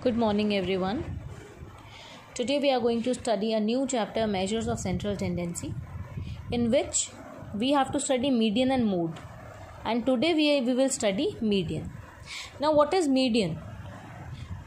Good morning, everyone. Today we are going to study a new chapter, Measures of Central Tendency, in which we have to study median and mode. And today we will study median. Now, what is median?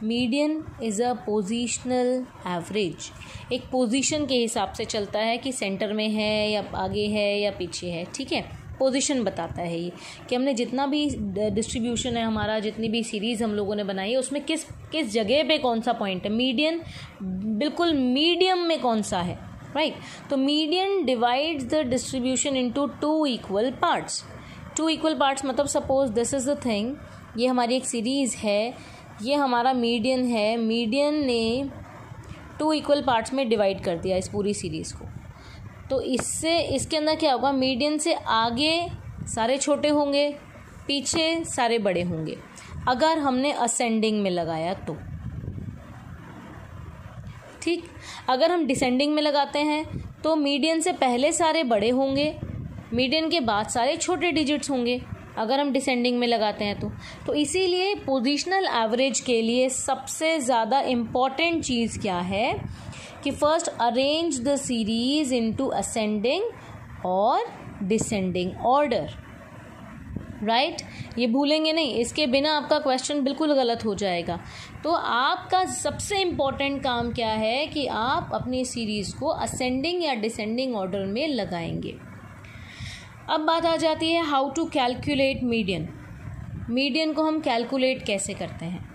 Median is a positional average. एक position के हिसाब से चलता है कि centre में है या आगे है या पीछे है. ठीक है, पोजीशन बताता है ये कि हमने जितना भी डिस्ट्रीब्यूशन है हमारा, जितनी भी सीरीज़ हम लोगों ने बनाई है उसमें किस जगह पे कौन सा पॉइंट है. मीडियन बिल्कुल मीडियम में कौन सा है, राइट. तो median divides the distribution into two equal parts. Two equal parts मतलब suppose this is the thing, ये हमारी एक सीरीज़ है, ये हमारा मीडियन है. मीडियन ने टू इक्वल पार्ट्स में डिवाइड कर दिया इस पूरी सीरीज़ को. तो इससे इसके अंदर क्या होगा, मीडियन से आगे सारे छोटे होंगे, पीछे सारे बड़े होंगे. अगर हमने असेंडिंग में लगाया तो ठीक. अगर हम डिसेंडिंग में लगाते हैं तो मीडियन से पहले सारे बड़े होंगे, मीडियन के बाद सारे छोटे डिजिट्स होंगे. अगर हम डिसेंडिंग में लगाते हैं तो इसीलिए पोजीशनल एवरेज के लिए सबसे ज़्यादा इम्पॉर्टेंट चीज़ क्या है कि first arrange the series into ascending और डिसेंडिंग ऑर्डर, राइट. ये भूलेंगे नहीं, इसके बिना आपका क्वेश्चन बिल्कुल गलत हो जाएगा. तो आपका सबसे इम्पॉर्टेंट काम क्या है कि आप अपनी सीरीज़ को असेंडिंग या डिसेंडिंग ऑर्डर में लगाएंगे. अब बात आ जाती है how to calculate median. Median को हम कैलकुलेट कैसे करते हैं.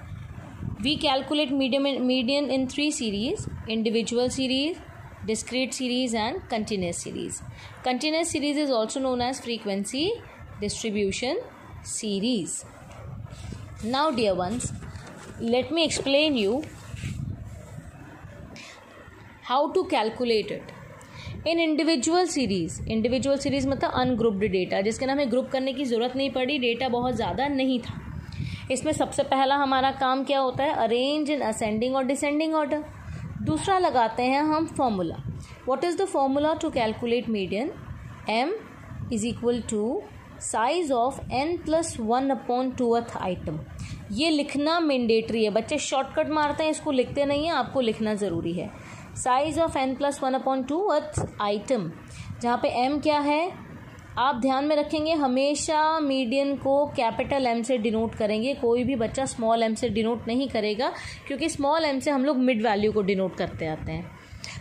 We calculate median in three series: individual series, discrete series and continuous series. Continuous series is also known as frequency distribution series. Now dear ones, let me explain you how to calculate it. In individual series मतलब ungrouped data, जिसके नाम हमें group करने की ज़रूरत नहीं पड़ी, data बहुत ज़्यादा नहीं था. इसमें सबसे पहला हमारा काम क्या होता है, अरेंज इन असेंडिंग और डिसेंडिंग ऑर्डर. दूसरा लगाते हैं हम formula. What is the formula to calculate median? m is equal to size of n+1/2th item. ये लिखना मैंडेटरी है. बच्चे शॉर्टकट मारते हैं, इसको लिखते नहीं हैं, आपको लिखना ज़रूरी है. साइज ऑफ n+1/2th आइटम, जहाँ पे m क्या है आप ध्यान में रखेंगे. हमेशा मीडियन को कैपिटल M से डिनोट करेंगे. कोई भी बच्चा स्मॉल m से डिनोट नहीं करेगा, क्योंकि स्मॉल m से हम लोग मिड वैल्यू को डिनोट करते आते हैं.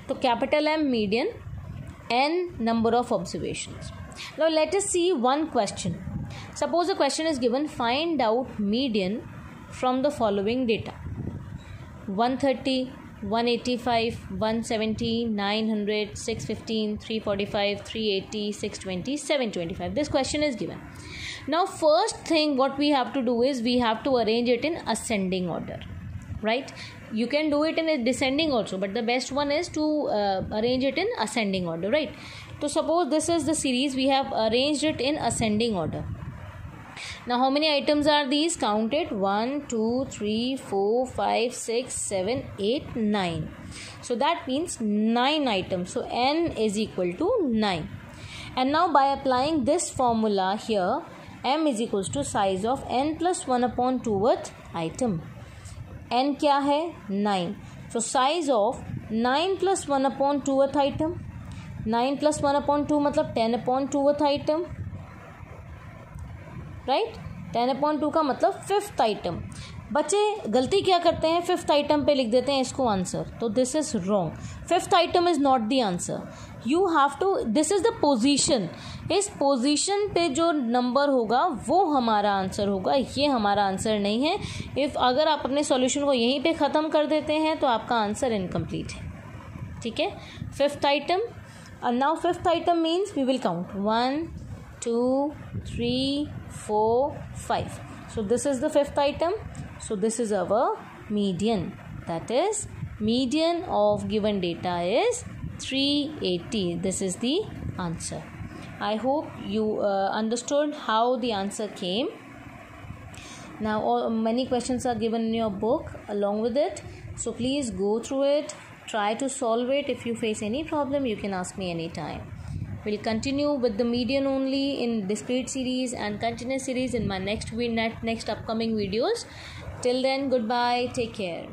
तो capital M median, n number of observations. Now let us see one question. Suppose the question is given, find out median from the following data: 130, 185, 170, 900, 615, 345, 380, 620, 725. This question is given. Now first thing what we have to do is we have to arrange it in ascending order, right? You can do it in a descending also, but the best one is to arrange it in ascending order, right? So suppose this is the series, we have arranged it in ascending order. Now how many items are these? Count it: 1, 2, 3, 4, 5, 6, 7, 8, 9. So that means 9 items. So n is equal to 9. And now by applying this formula here, m is equals to size of n+1/2th item. n क्या है? 9. So size of 9+1/2th item. 9+1/2 मतलब 10/2th item, right. 10/2 का मतलब 5th item. बच्चे गलती क्या करते हैं, 5th आइटम पे लिख देते हैं इसको आंसर. तो this is wrong. 5th item is not the answer. You have to, this is the position. इस पोजीशन पे जो नंबर होगा वो हमारा आंसर होगा, ये हमारा आंसर नहीं है. इफ़ अगर आप अपने सॉल्यूशन को यहीं पे ख़त्म कर देते हैं तो आपका आंसर इनकम्प्लीट है. ठीक है. 5th item. and now 5th item means we will count 1, 2, 3, 4, 5. So this is the 5th item. So this is our median. That is, median of given data is 380. This is the answer. I hope you understood how the answer came. Now many questions are given in your book along with it. So please go through it. Try to solve it. If you face any problem, you can ask me anytime. We'll continue with the median only in discrete series and continuous series in my next upcoming videos. Till then, goodbye. Take care.